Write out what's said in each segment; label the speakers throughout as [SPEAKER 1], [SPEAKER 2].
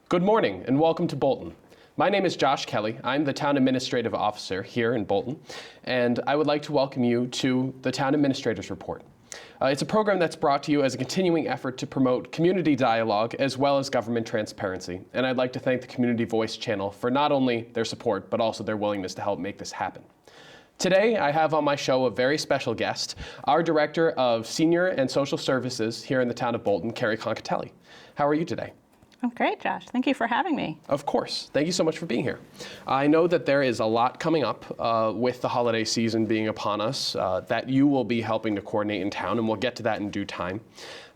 [SPEAKER 1] Good morning and welcome to Bolton. My name is Josh Kelly. I'm the Town Administrative Officer here in Bolton, and I would like to welcome you to the Town Administrator's Report. It's a program that's brought to you as a continuing effort to promote community dialogue as well as government transparency, and I'd like to thank the Community Voice channel for not only their support, but also their willingness to help make this happen. Today, I have on my show a very special guest, our Director of Senior and Social Services here in the town of Bolton, Carrie Concatelli. How are you today?
[SPEAKER 2] I'm great, Josh. Thank you for having me.
[SPEAKER 1] Of course. Thank you so much for being here. I know that there is a lot coming up with the holiday season being upon us that you will be helping to coordinate in town, and we'll get to that in due time.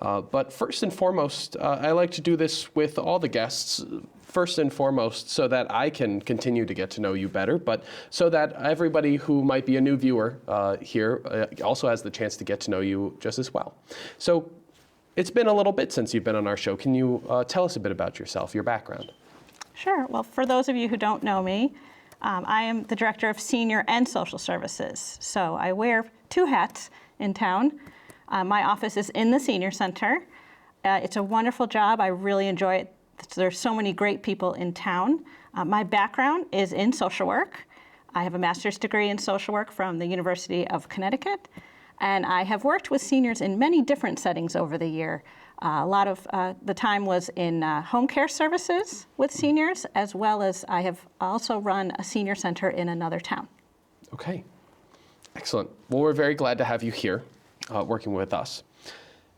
[SPEAKER 1] But first and foremost, I like to do this with all the guests, first and foremost, so that I can continue to get to know you better, but so that everybody who might be a new viewer here also has the chance to get to know you just as well. So, it's been a little bit since you've been on our show. Can you tell us a bit about yourself, your background?
[SPEAKER 2] Sure. Well, for those of you who don't know me, I am the Director of Senior and Social Services. So I wear two hats in town. My office is in the Senior Center. It's a wonderful job. I really enjoy it. There's so many great people in town. My background is in social work. I have a master's degree in social work from the University of Connecticut. And I have worked with seniors in many different settings over the year. A lot of the time was in home care services with seniors, as well as I have also run a senior center in another town.
[SPEAKER 1] Okay, excellent. Well, we're very glad to have you here working with us.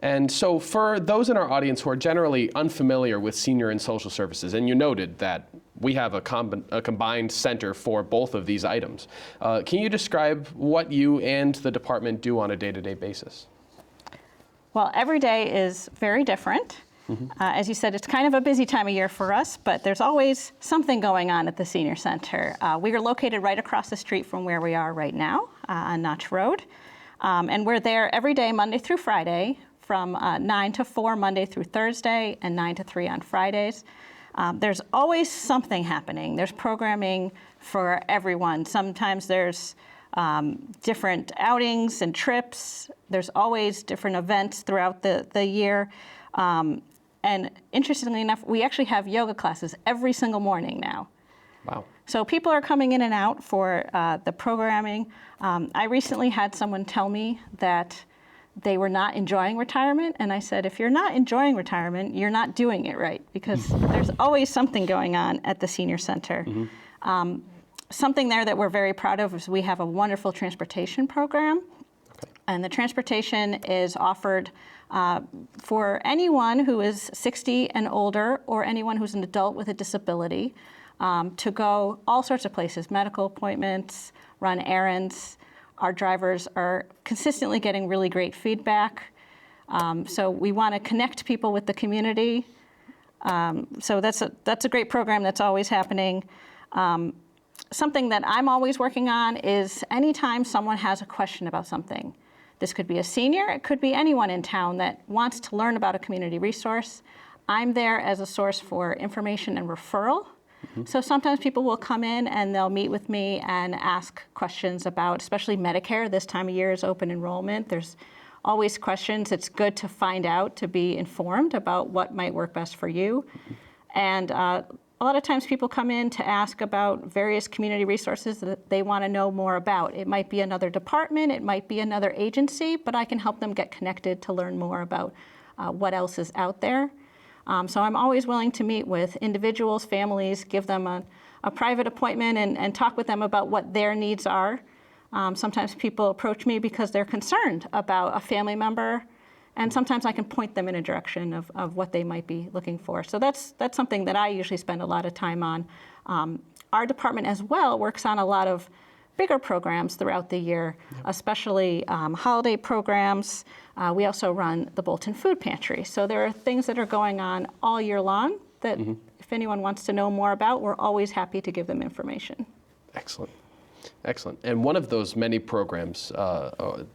[SPEAKER 1] And so for those in our audience who are generally unfamiliar with senior and social services, and you noted that we have a combined center for both of these items, can you describe what you and the department do on a day-to-day basis?
[SPEAKER 2] Well, every day is very different. As you said, it's kind of a busy time of year for us, but there's always something going on at the Senior Center. We are located right across the street from where we are right now on Notch Road. And we're there every day, Monday through Friday, from 9 to 4 Monday through Thursday and 9 to 3 on Fridays. There's always something happening. There's programming for everyone. Sometimes there's different outings and trips. There's always different events throughout the year. And interestingly enough, we actually have yoga classes every single morning now.
[SPEAKER 1] Wow.
[SPEAKER 2] So people are coming in and out for the programming. I recently had someone tell me that they were not enjoying retirement, and I said, if you're not enjoying retirement, you're not doing it right, because there's always something going on at the Senior Center. Something there that we're very proud of is we have a wonderful transportation program, and the transportation is offered for anyone who is 60 and older, or anyone who's an adult with a disability, to go all sorts of places, medical appointments, run errands. Our drivers are consistently getting really great feedback. So we want to connect people with the community. So that's a great program that's always happening. Something that I'm always working on is anytime someone has a question about something. This could be a senior, it could be anyone in town that wants to learn about a community resource. I'm there as a source for information and referral. So sometimes people will come in and they'll meet with me and ask questions about, especially Medicare. This time of year is open enrollment. There's always questions. It's good to find out, to be informed about what might work best for you. And a lot of times people come in to ask about various community resources that they want to know more about. It might be another department, it might be another agency, but I can help them get connected to learn more about what else is out there. So I'm always willing to meet with individuals, families, give them a private appointment and talk with them about what their needs are. Sometimes people approach me because they're concerned about a family member, and sometimes I can point them in a direction of what they might be looking for. So that's something that I usually spend a lot of time on. Our department as well works on a lot of bigger programs throughout the year, especially holiday programs. We also run the Bolton Food Pantry. So there are things that are going on all year long that if anyone wants to know more about, we're always happy to give them information.
[SPEAKER 1] Excellent. Excellent. And one of those many programs,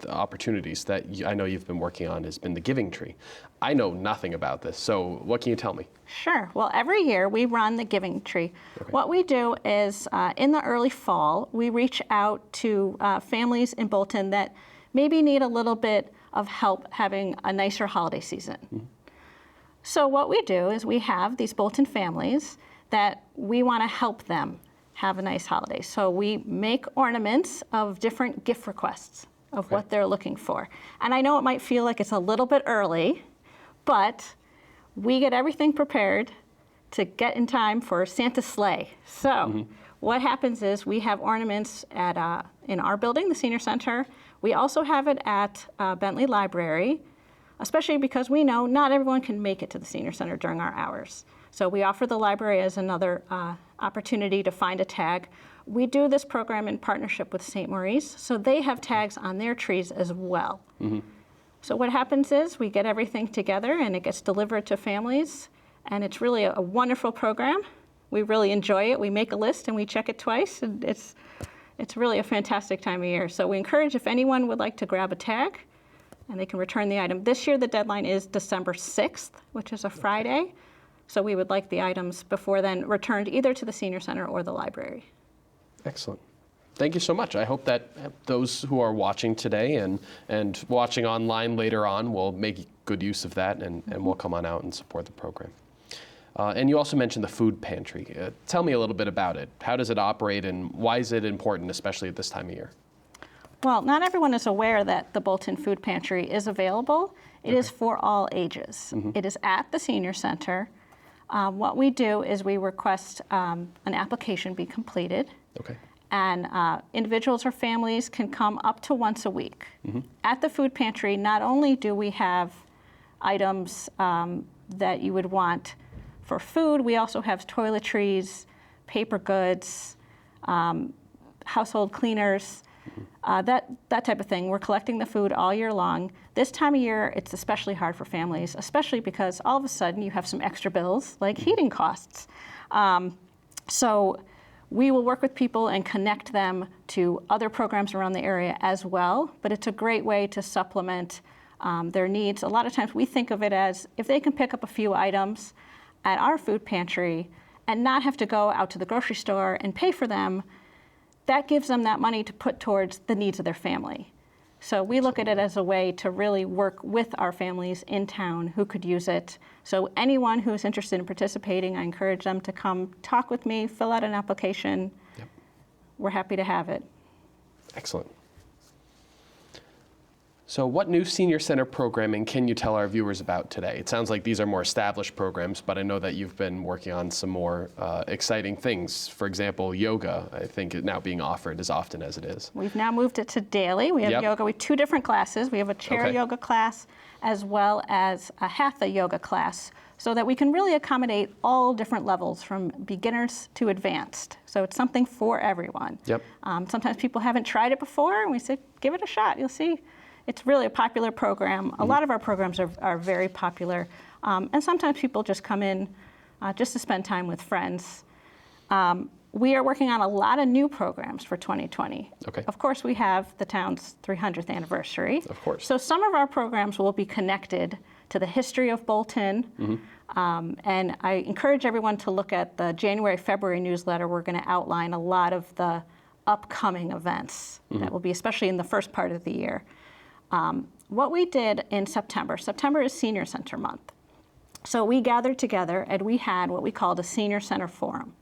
[SPEAKER 1] opportunities that I know you've been working on has been the Giving Tree. I know nothing about this, so what can you tell me?
[SPEAKER 2] Sure. Well, every year we run the Giving Tree. Okay. What we do is in the early fall, we reach out to families in Bolton that maybe need a little bit of help having a nicer holiday season. So what we do is we have these Bolton families that we want to help them have a nice holiday. So we make ornaments of different gift requests of what they're looking for. And I know it might feel like it's a little bit early, but we get everything prepared to get in time for Santa's sleigh. So what happens is we have ornaments at in our building, the Senior Center. We also have it at Bentley Library, especially because we know not everyone can make it to the Senior Center during our hours. So we offer the library as another opportunity to find a tag. We do this program in partnership with St. Maurice, so they have tags on their trees as well. So what happens is we get everything together and it gets delivered to families, and it's really a wonderful program. We really enjoy it. We make a list and we check it twice, and it's really a fantastic time of year. So we encourage if anyone would like to grab a tag, and they can return the item. This year the deadline is December 6th, which is a Friday. So we would like the items before then returned either to the Senior Center or the library.
[SPEAKER 1] Excellent. Thank you so much. I hope that those who are watching today and watching online later on will make good use of that and will come on out and support the program. And you also mentioned the food pantry. Tell me a little bit about it. How does it operate and why is it important, especially at this time of year?
[SPEAKER 2] Well, not everyone is aware that the Bolton Food Pantry is available. It is for all ages. It is at the Senior Center. What we do is we request an application be completed. And individuals or families can come up to once a week. At the food pantry, not only do we have items that you would want for food, we also have toiletries, paper goods, household cleaners, that type of thing. We're collecting the food all year long. This time of year, it's especially hard for families, especially because all of a sudden you have some extra bills like heating costs. So we will work with people and connect them to other programs around the area as well, but it's a great way to supplement their needs. A lot of times we think of it as if they can pick up a few items at our food pantry and not have to go out to the grocery store and pay for them, that gives them that money to put towards the needs of their family. So we look at it as a way to really work with our families in town who could use it. So anyone who is interested in participating, I encourage them to come talk with me, fill out an application. We're happy to have it.
[SPEAKER 1] Excellent. So what new Senior Center programming can you tell our viewers about today? It sounds like these are more established programs, but I know that you've been working on some more exciting things. For example, yoga, I think, is now being offered as often as it is.
[SPEAKER 2] We've now moved it to daily. We have yoga with 2 different classes. We have a chair yoga class as well as a hatha yoga class, so that we can really accommodate all different levels from beginners to advanced. So it's something for everyone. Sometimes people haven't tried it before, and we say, give it a shot. You'll see. It's really a popular program. A lot of our programs are very popular. And sometimes people just come in just to spend time with friends. We are working on a lot of new programs for 2020. Of course, we have the town's 300th anniversary.
[SPEAKER 1] Of course.
[SPEAKER 2] So some of our programs will be connected to the history of Bolton. And I encourage everyone to look at the January-February newsletter. We're going to outline a lot of the upcoming events that will be, especially in the first part of the year. What we did in September is Senior Center Month. So we gathered together and we had what we called a Senior Center Forum.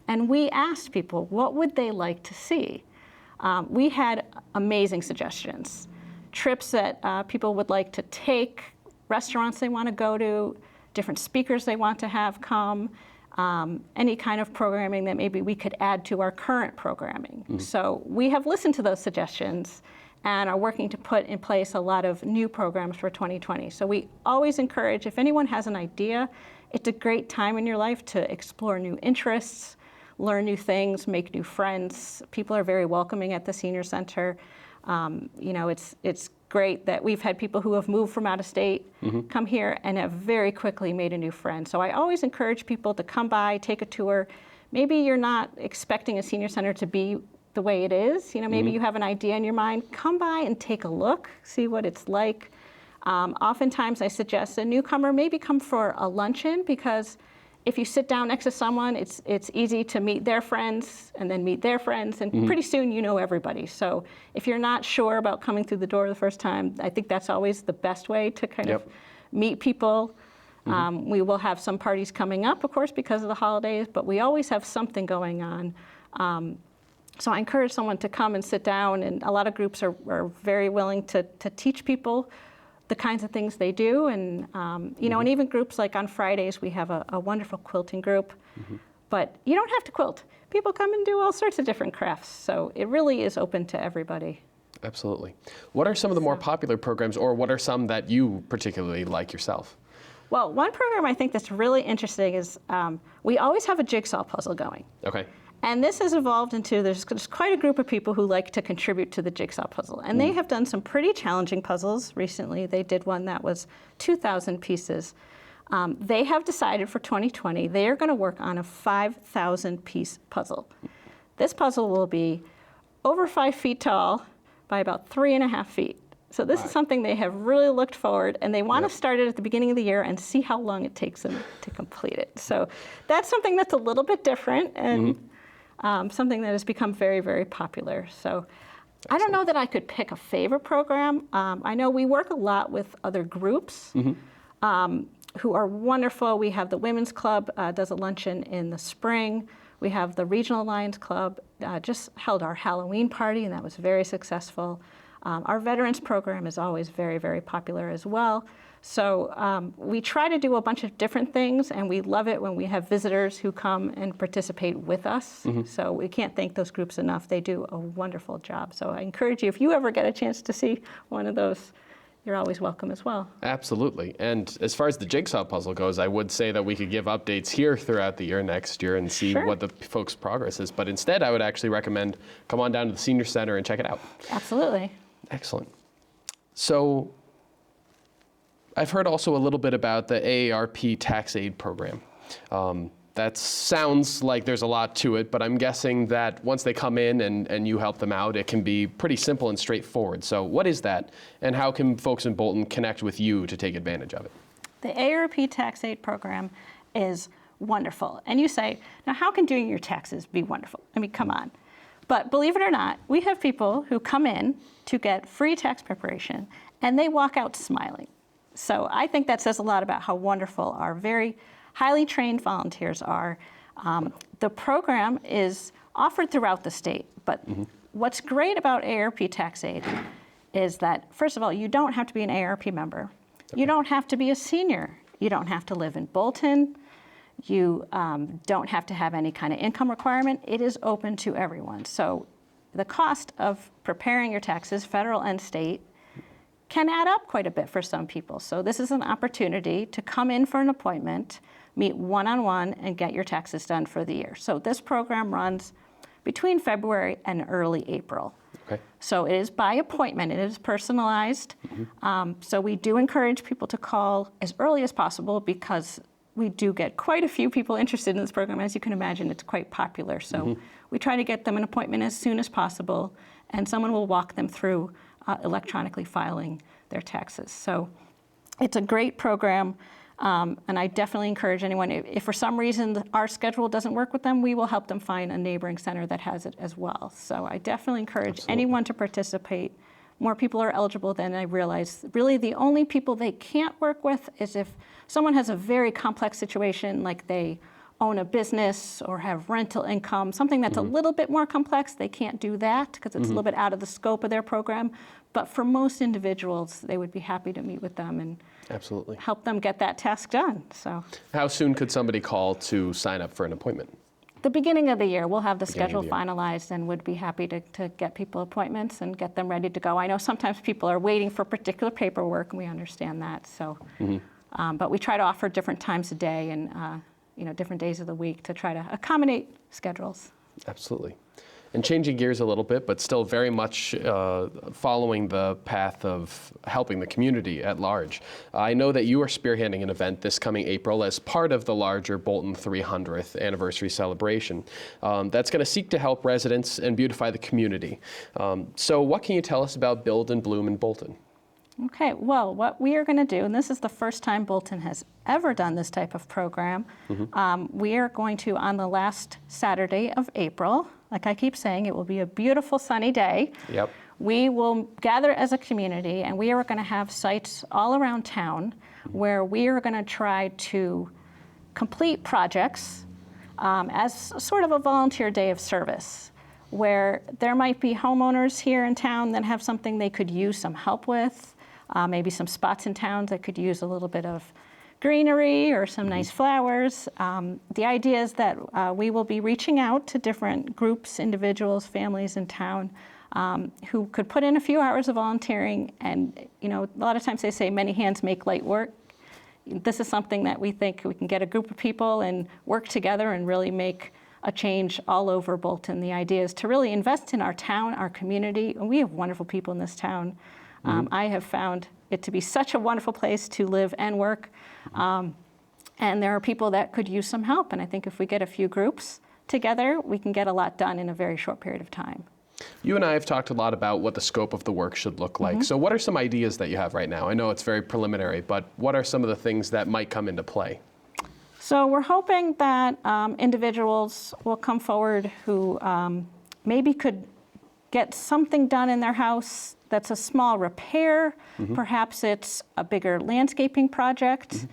[SPEAKER 2] And we asked people, what would they like to see? We had amazing suggestions. Trips that people would like to take, restaurants they want to go to, different speakers they want to have come, any kind of programming that maybe we could add to our current programming. So we have listened to those suggestions and are working to put in place a lot of new programs for 2020. So we always encourage, if anyone has an idea, it's a great time in your life to explore new interests, learn new things, make new friends. People are very welcoming at the Senior Center. You know, it's great that we've had people who have moved from out of state come here and have very quickly made a new friend. So I always encourage people to come by, take a tour. Maybe you're not expecting a Senior Center to be the way it is. You know, maybe you have an idea in your mind. Come by and take a look, see what it's like. Oftentimes I suggest a newcomer maybe come for a luncheon, because if you sit down next to someone, it's easy to meet their friends and then meet their friends, and pretty soon you know everybody. So if you're not sure about coming through the door the first time, I think that's always the best way to kind of meet people. We will have some parties coming up, of course, because of the holidays, but we always have something going on. So I encourage someone to come and sit down, and a lot of groups are very willing to teach people the kinds of things they do. And, and even groups like on Fridays, we have a wonderful quilting group. But you don't have to quilt. People come and do all sorts of different crafts. So it really is open to everybody.
[SPEAKER 1] Absolutely. What are some of the more popular programs, or what are some that you particularly like yourself?
[SPEAKER 2] Well, one program I think that's really interesting is we always have a jigsaw puzzle going.
[SPEAKER 1] Okay.
[SPEAKER 2] And this has evolved into, there's quite a group of people who like to contribute to the jigsaw puzzle. And they have done some pretty challenging puzzles recently. They did one that was 2,000 pieces. They have decided for 2020, they are going to work on a 5,000 piece puzzle. This puzzle will be over 5 feet tall by about 3.5 feet. So this is something they have really looked forward, and they want to start it at the beginning of the year and see how long it takes them to complete it. So that's something that's a little bit different, and something that has become very, very popular. So I don't know that I could pick a favorite program. I know we work a lot with other groups who are wonderful. We have the Women's Club does a luncheon in the spring. We have the Regional Lions Club just held our Halloween party, and that was very successful. Our Veterans Program is always very, very popular as well. So we try to do a bunch of different things, and we love it when we have visitors who come and participate with us. So we can't thank those groups enough. They do a wonderful job. So I encourage you, if you ever get a chance to see one of those, you're always welcome as well.
[SPEAKER 1] Absolutely. And as far as the jigsaw puzzle goes, I would say that we could give updates here throughout the year next year and see what the folks' progress is. But instead, I would actually recommend come on down to the Senior Center and check it out. Absolutely. Excellent. So I've heard also a little bit about the AARP tax aid program. That sounds like there's a lot to it, but I'm guessing that once they come in and you help them out, it can be pretty simple and straightforward. So what is that, and how can folks in Bolton connect with you to take advantage of it?
[SPEAKER 2] The AARP tax aid program is wonderful. And you say, now how can doing your taxes be wonderful? I mean, come on. But believe it or not, we have people who come in to get free tax preparation, and they walk out smiling. So I think that says a lot about how wonderful our very highly trained volunteers are. The program is offered throughout the state, but what's great about AARP Tax Aid is that, first of all, you don't have to be an AARP member. You don't have to be a senior. You don't have to live in Bolton. You don't have to have any kind of income requirement. It is open to everyone. So the cost of preparing your taxes, federal and state, can add up quite a bit for some people. So this is an opportunity to come in for an appointment, meet one-on-one, and get your taxes done for the year. So this program runs between February and early April. Okay. So it is by appointment. It is personalized. So we do encourage people to call as early as possible, because we do get quite a few people interested in this program. As you can imagine, it's quite popular. So we try to get them an appointment as soon as possible, and someone will walk them through electronically filing their taxes. So it's a great program, and I definitely encourage anyone, if for some reason our schedule doesn't work with them, we will help them find a neighboring center that has it as well. So I definitely encourage anyone to participate. More people are eligible than I realize. Really, the only people they can't work with is if someone has a very complex situation, like they own a business or have rental income, something that's a little bit more complex. They can't do that because it's a little bit out of the scope of their program. But for most individuals, they would be happy to meet with them and help them get that task done. So,
[SPEAKER 1] how soon could somebody call to sign up for an appointment?
[SPEAKER 2] The beginning of the year, we'll have the schedule finalized, and would be happy to get people appointments and get them ready to go. I know sometimes people are waiting for particular paperwork, and we understand that. So, but we try to offer different times of day and different days of the week to try to accommodate schedules.
[SPEAKER 1] Absolutely. And changing gears a little bit, but still very much following the path of helping the community at large. I know that you are spearheading an event this coming April as part of the larger Bolton 300th anniversary celebration that's going to seek to help residents and beautify the community. So what can you tell us about Build and Bloom in Bolton?
[SPEAKER 2] Okay, well, what we are going to do, and this is the first time Bolton has ever done this type of program, we are going to, on the last Saturday of April, like I keep saying, it will be a beautiful sunny day. We will gather as a community, and we are going to have sites all around town where we are going to try to complete projects as sort of a volunteer day of service, where there might be homeowners here in town that have something they could use some help with, maybe some spots in towns that could use a little bit of greenery or some nice flowers. The idea is that we will be reaching out to different groups, individuals, families in town who could put in a few hours of volunteering. And a lot of times they say many hands make light work. This is something that we think we can get a group of people and work together and really make a change all over Bolton. The idea is to really invest in our town, our community, and we have wonderful people in this town. I have found it to be such a wonderful place to live and work. And there are people that could use some help. And I think if we get a few groups together, we can get a lot done in a very short period of time.
[SPEAKER 1] You and I have talked a lot about what the scope of the work should look like. So what are some ideas that you have right now? I know it's very preliminary, but what are some of the things that might come into play?
[SPEAKER 2] So we're hoping that individuals will come forward who maybe could get something done in their house that's a small repair. Perhaps it's a bigger landscaping project,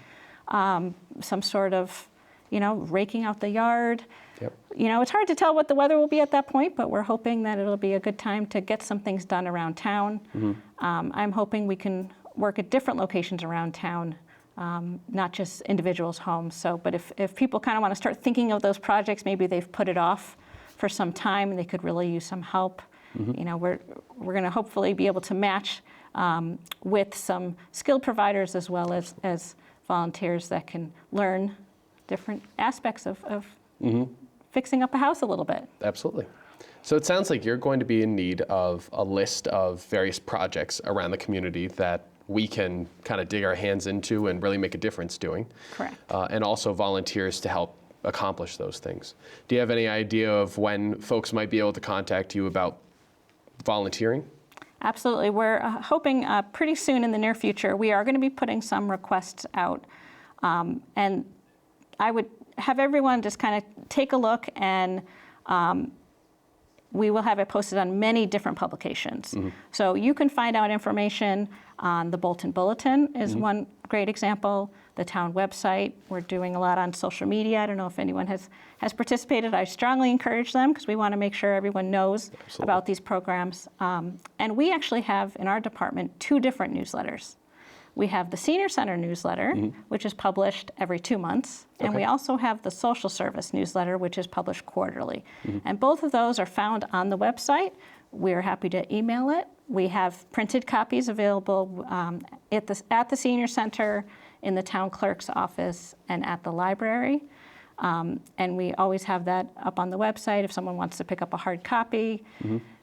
[SPEAKER 2] some sort of, raking out the yard.
[SPEAKER 1] Yep.
[SPEAKER 2] It's hard to tell what the weather will be at that point, but we're hoping that it'll be a good time to get some things done around town. I'm hoping we can work at different locations around town, not just individuals' homes. But if people kind of want to start thinking of those projects, maybe they've put it off for some time and they could really use some help. We're going to hopefully be able to match with some skilled providers as well as volunteers that can learn different aspects of fixing up a house a little bit.
[SPEAKER 1] Absolutely. So it sounds like you're going to be in need of a list of various projects around the community that we can kind of dig our hands into and really make a difference doing.
[SPEAKER 2] Correct.
[SPEAKER 1] And also volunteers to help accomplish those things. Do you have any idea of when folks might be able to contact you about volunteering?
[SPEAKER 2] Absolutely. We're hoping pretty soon in the near future, we are going to be putting some requests out. And I would have everyone just kind of take a look, and we will have it posted on many different publications. So you can find out information on the Bolton Bulletin is one great example, the town website. We're doing a lot on social media. I don't know if anyone has participated. I strongly encourage them because we want to make sure everyone knows about these programs. And we actually have in our department 2 different newsletters. We have the Senior Center newsletter, which is published every 2 months. And we also have the Social Service newsletter, which is published quarterly. And both of those are found on the website. We're happy to email it. We have printed copies available at the Senior Center, in the town clerk's office, and at the library. And we always have that up on the website if someone wants to pick up a hard copy.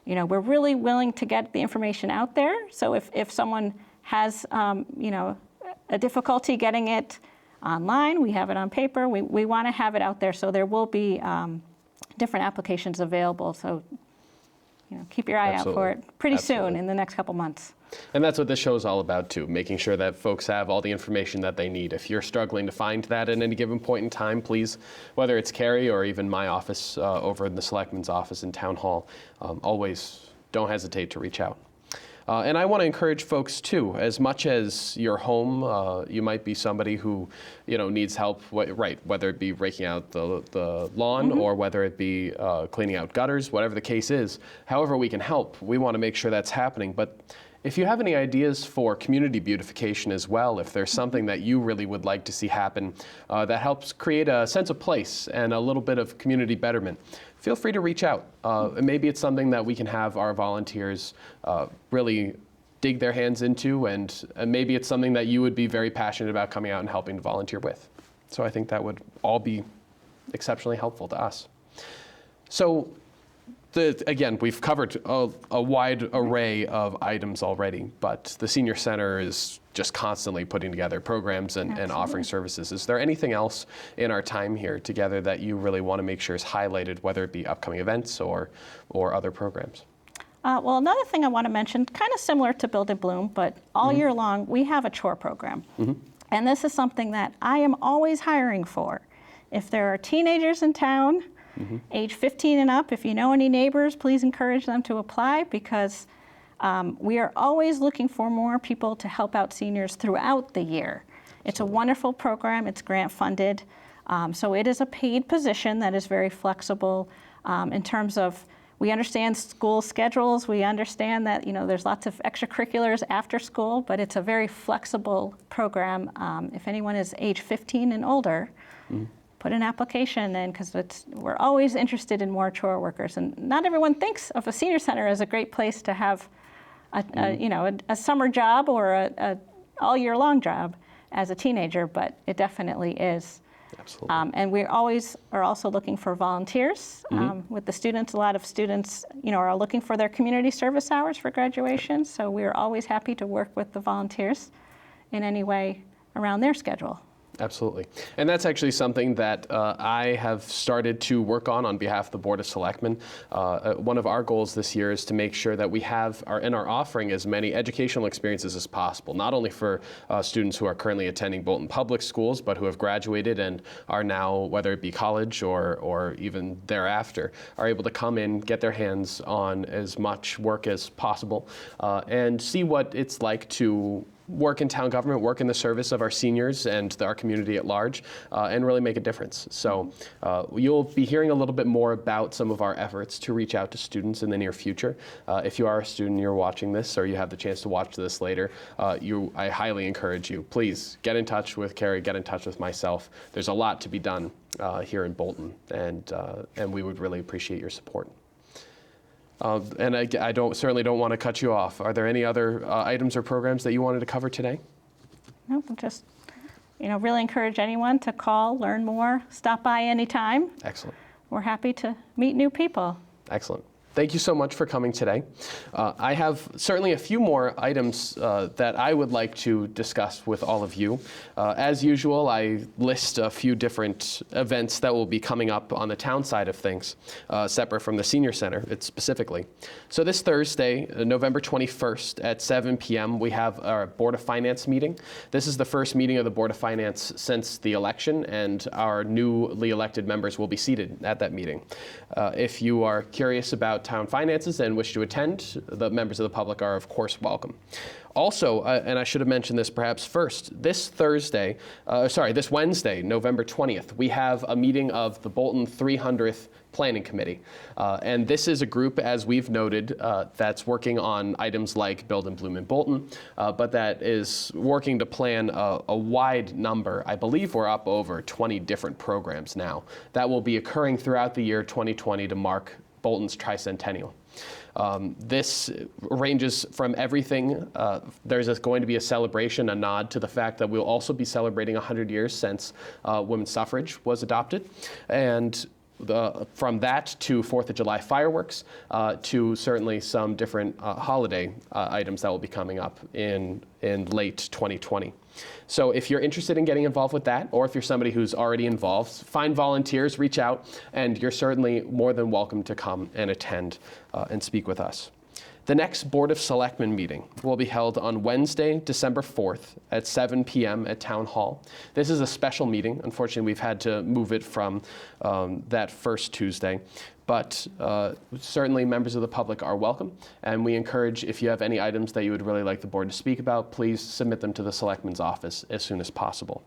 [SPEAKER 2] We're really willing to get the information out there. So if someone has a difficulty getting it online, we have it on paper. We want to have it out there, so there will be different applications available. So keep your eye out for it pretty soon in the next couple months.
[SPEAKER 1] And that's what this show is all about too, making sure that folks have all the information that they need. If you're struggling to find that at any given point in time, please, whether it's Carrie or even my office over in the Selectman's office in Town Hall, always don't hesitate to reach out. And I want to encourage folks too, as much as your home, you might be somebody who, needs help, whether it be raking out the lawn or whether it be cleaning out gutters, whatever the case is, however we can help, we want to make sure that's happening. But if you have any ideas for community beautification as well, if there's something that you really would like to see happen that helps create a sense of place and a little bit of community betterment, feel free to reach out. Maybe it's something that we can have our volunteers really dig their hands into, and maybe it's something that you would be very passionate about coming out and helping to volunteer with. So I think that would all be exceptionally helpful to us. So again, we've covered a wide array of items already, but the Senior Center is just constantly putting together programs and offering services. Is there anything else in our time here together that you really want to make sure is highlighted, whether it be upcoming events or other programs?
[SPEAKER 2] Well, another thing I want to mention, kind of similar to Build and Bloom, but all year long, we have a chore program. And this is something that I am always hiring for. If there are teenagers in town, age 15 and up, if you know any neighbors, please encourage them to apply, because we are always looking for more people to help out seniors throughout the year. It's a wonderful program. It's grant funded. So it is a paid position that is very flexible in terms of, we understand school schedules. We understand that, there's lots of extracurriculars after school, but it's a very flexible program. If anyone is age 15 and older, put an application in, because we're always interested in more chore workers. And not everyone thinks of a senior center as a great place to have a summer job or a all year long job as a teenager, but it definitely is.
[SPEAKER 1] Absolutely.
[SPEAKER 2] And we always are also looking for volunteers with the students. A lot of students, are looking for their community service hours for graduation. So we're always happy to work with the volunteers in any way around their schedule.
[SPEAKER 1] Absolutely. And that's actually something that I have started to work on behalf of the Board of Selectmen. One of our goals this year is to make sure that we have in our offering as many educational experiences as possible, not only for students who are currently attending Bolton Public Schools, but who have graduated and are now, whether it be college or even thereafter, are able to come in, get their hands on as much work as possible, and see what it's like to work in town government, work in the service of our seniors and our community at large, and really make a difference. So you'll be hearing a little bit more about some of our efforts to reach out to students in the near future. If you are a student, you're watching this, or you have the chance to watch this later, I highly encourage you, please get in touch with Carrie, get in touch with myself. There's a lot to be done here in Bolton, and we would really appreciate your support. And I certainly don't want to cut you off. Are there any other items or programs that you wanted to cover today?
[SPEAKER 2] No, just, really encourage anyone to call, learn more, stop by anytime.
[SPEAKER 1] Excellent.
[SPEAKER 2] We're happy to meet new people.
[SPEAKER 1] Excellent. Thank you so much for coming today. I have certainly a few more items that I would like to discuss with all of you. As usual, I list a few different events that will be coming up on the town side of things, separate from the Senior Center specifically. So this Thursday, November 21st at 7 p.m., we have our Board of Finance meeting. This is the first meeting of the Board of Finance since the election, and our newly elected members will be seated at that meeting. If you are curious about town finances and wish to attend, the members of the public are, of course, welcome. Also, and I should have mentioned this perhaps first, this Wednesday, November 20th, we have a meeting of the Bolton 300th Planning Committee. And this is a group, as we've noted, that's working on items like Build and Bloom in Bolton, but that is working to plan a wide number. I believe we're up over 20 different programs now that will be occurring throughout the year 2020 to mark Bolton's tricentennial. This ranges from everything. There's going to be a celebration, a nod to the fact that we'll also be celebrating 100 years since women's suffrage was adopted. And from that to 4th of July fireworks, to certainly some different holiday items that will be coming up in late 2020. So if you're interested in getting involved with that, or if you're somebody who's already involved, find volunteers, reach out, and you're certainly more than welcome to come and attend and speak with us. The next Board of Selectmen meeting will be held on Wednesday, December 4th at 7 p.m. at Town Hall. This is a special meeting. Unfortunately, we've had to move it from that first Tuesday. But certainly members of the public are welcome, and we encourage, if you have any items that you would really like the board to speak about, please submit them to the Selectman's office as soon as possible.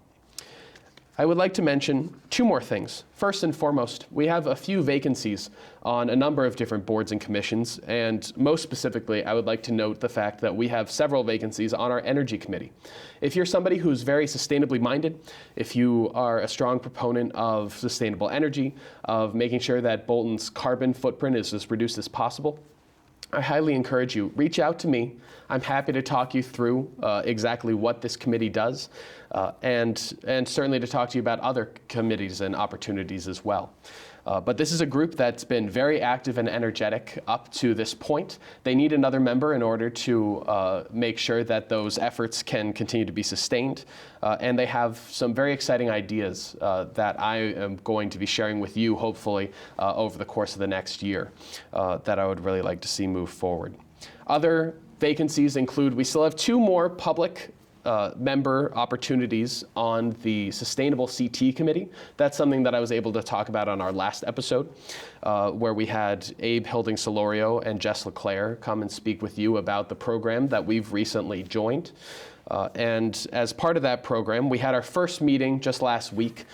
[SPEAKER 1] I would like to mention two more things. First and foremost, we have a few vacancies on a number of different boards and commissions, and most specifically, I would like to note the fact that we have several vacancies on our Energy Committee. If you're somebody who's very sustainably minded, if you are a strong proponent of sustainable energy, of making sure that Bolton's carbon footprint is as reduced as possible, I highly encourage you, reach out to me. I'm happy to talk you through exactly what this committee does, and certainly to talk to you about other committees and opportunities as well. But this is a group that's been very active and energetic up to this point. They need another member in order to make sure that those efforts can continue to be sustained. And they have some very exciting ideas that I am going to be sharing with you, hopefully, over the course of the next year that I would really like to see move forward. Other vacancies include, we still have two more public member opportunities on the Sustainable CT Committee. That's something that I was able to talk about on our last episode, where we had Abe Hilding-Solorio and Jess LeClaire come and speak with you about the program that we've recently joined. And as part of that program, we had our first meeting just last week.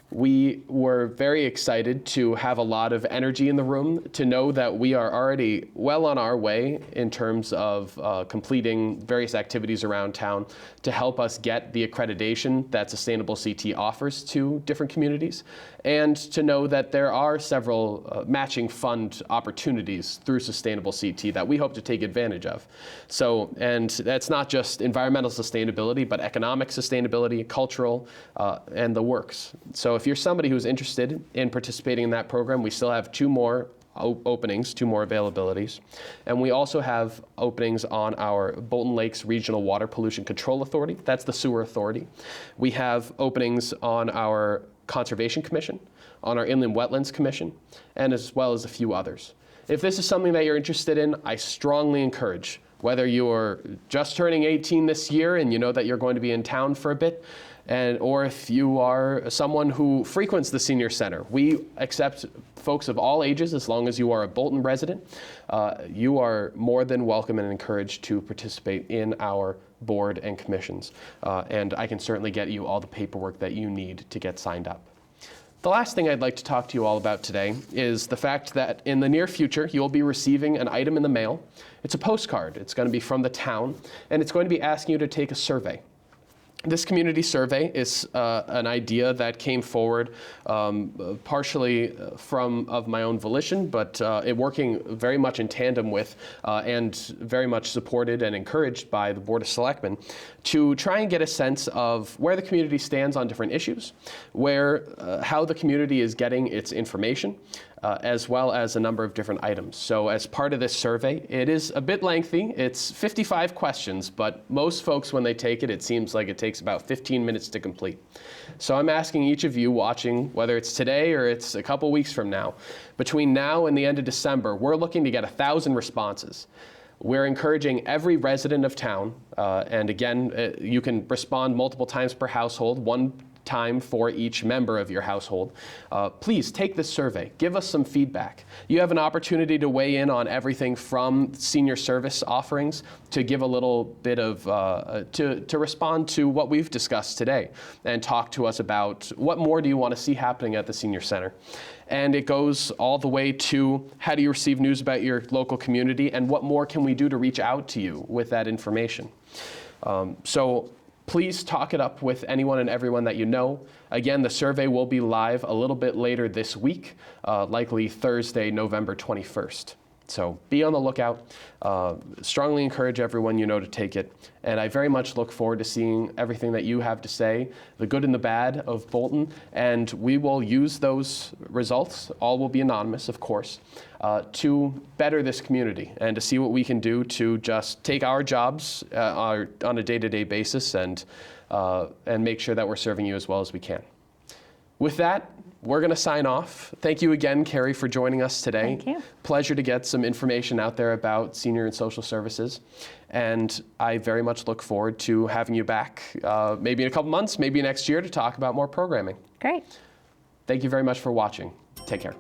[SPEAKER 1] We were very excited to have a lot of energy in the room, to know that we are already well on our way in terms of completing various activities around town to help us get the accreditation that Sustainable CT offers to different communities, and to know that there are several matching fund opportunities through Sustainable CT that we hope to take advantage of. So, and that's not just environmental sustainability, but economic sustainability, cultural, and the works. So if you're somebody who's interested in participating in that program, we still have 2 more openings, 2 more availabilities. And we also have openings on our Bolton Lakes Regional Water Pollution Control Authority. That's the sewer authority. We have openings on our Conservation Commission, on our Inland Wetlands Commission, and as well as a few others. If this is something that you're interested in, I strongly encourage, whether you're just turning 18 this year and you know that you're going to be in town for a bit, or if you are someone who frequents the senior center. We accept folks of all ages as long as you are a Bolton resident. You are more than welcome and encouraged to participate in our board and commissions. And I can certainly get you all the paperwork that you need to get signed up. The last thing I'd like to talk to you all about today is the fact that in the near future, you'll be receiving an item in the mail. It's a postcard. It's going to be from the town, and it's going to be asking you to take a survey. This community survey is an idea that came forward partially of my own volition, but it working very much in tandem with and very much supported and encouraged by the Board of Selectmen to try and get a sense of where the community stands on different issues, how the community is getting its information, as well as a number of different items. So as part of this survey, it is a bit lengthy. It's 55 questions, but most folks, when they take it, it seems like it takes about 15 minutes to complete. So I'm asking each of you watching, whether it's today or it's a couple weeks from now, between now and the end of December, we're looking to get 1,000 responses. We're encouraging every resident of town, and again, you can respond multiple times per household, 1 time for each member of your household. Please take this survey. Give us some feedback. You have an opportunity to weigh in on everything from senior service offerings to give a little bit of, to respond to what we've discussed today and talk to us about what more do you want to see happening at the senior center. And it goes all the way to how do you receive news about your local community and what more can we do to reach out to you with that information. So please talk it up with anyone and everyone that you know. Again, the survey will be live a little bit later this week, likely Thursday, November 21st. So be on the lookout. Strongly encourage everyone you know to take it. And I very much look forward to seeing everything that you have to say, the good and the bad of Bolton. And we will use those results, all will be anonymous, of course, to better this community and to see what we can do to just take our jobs on a day-to-day basis and make sure that we're serving you as well as we can. With that, we're going to sign off. Thank you again, Carrie, for joining us today.
[SPEAKER 2] Thank you.
[SPEAKER 1] Pleasure to get some information out there about senior and social services. And I very much look forward to having you back maybe in a couple months, maybe next year to talk about more programming.
[SPEAKER 2] Great.
[SPEAKER 1] Thank you very much for watching. Take care.